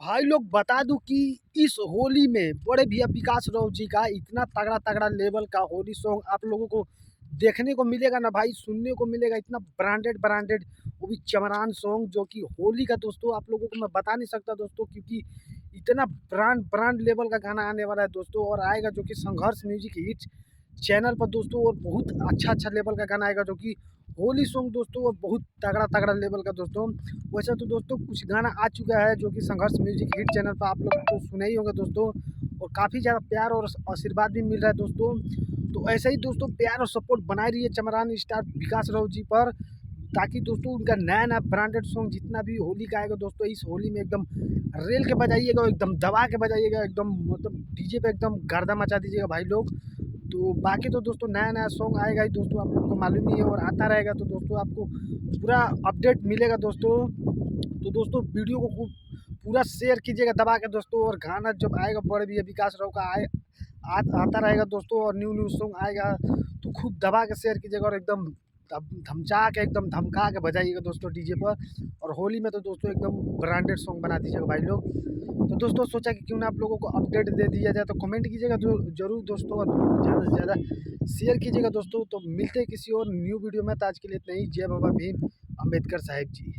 भाई लोग बता दूं कि इस होली में बड़े भैया विकास राव जी का इतना तगड़ा तगड़ा लेवल का होली सॉन्ग आप लोगों को देखने को मिलेगा ना भाई, सुनने को मिलेगा। इतना ब्रांडेड ब्रांडेड, वो भी चमरान सॉन्ग, जो कि होली का दोस्तों आप लोगों को मैं बता नहीं सकता दोस्तों, क्योंकि इतना ब्रांड ब्रांड लेवल का गाना आने वाला है दोस्तों। और आएगा जो कि संघर्ष म्यूजिक हिट चैनल पर दोस्तों, और बहुत अच्छा अच्छा लेवल का गाना आएगा जो कि होली सॉन्ग दोस्तों, और बहुत तगड़ा तगड़ा लेवल का दोस्तों। वैसे तो दोस्तों कुछ गाना आ चुका है जो कि संघर्ष म्यूजिक हिट चैनल पर आप लोग तो सुने ही होंगे दोस्तों, और काफ़ी ज़्यादा प्यार और आशीर्वाद भी मिल रहा है दोस्तों। तो ऐसे ही दोस्तों प्यार और सपोर्ट बनाए रहिए चमरान स्टार विकास राव जी पर, ताकि दोस्तों उनका नया नया ब्रांडेड सॉन्ग जितना भी होली का आएगा दोस्तों, इस होली में एकदम रेल के बजाइएगा, एकदम दबा के बजाइएगा, एकदम मतलब डीजे पे एकदम गर्दा मचा दीजिएगा भाई लोग। तो बाकी तो दोस्तों नया नया सॉन्ग आएगा ही दोस्तों, आप लोगों को मालूम ही है, और आता रहेगा तो दोस्तों आपको पूरा अपडेट मिलेगा दोस्तों। तो दोस्तों वीडियो को खूब पूरा शेयर कीजिएगा दबा के दोस्तों, और गाना जब आएगा बड़े भैया विकास राव का आता रहेगा दोस्तों, और न्यू न्यू सॉन्ग आएगा तो खूब दबा के शेयर कीजिएगा, और एकदम धमचा के एकदम धमका के बजाइएगा दोस्तों डीजे पर। और होली में तो दोस्तों एकदम ब्रांडेड सॉन्ग बना दीजिएगा भाई लोग। तो दोस्तों सोचा कि क्यों ना आप लोगों को अपडेट दे दिया जाए, तो कमेंट कीजिएगा जो जरूर दोस्तों, और ज़्यादा से ज़्यादा शेयर कीजिएगा दोस्तों। तो मिलते हैं किसी और न्यू वीडियो में, तो आज के लिए इतना ही। जय बाबा भीम अम्बेडकर साहिब जी।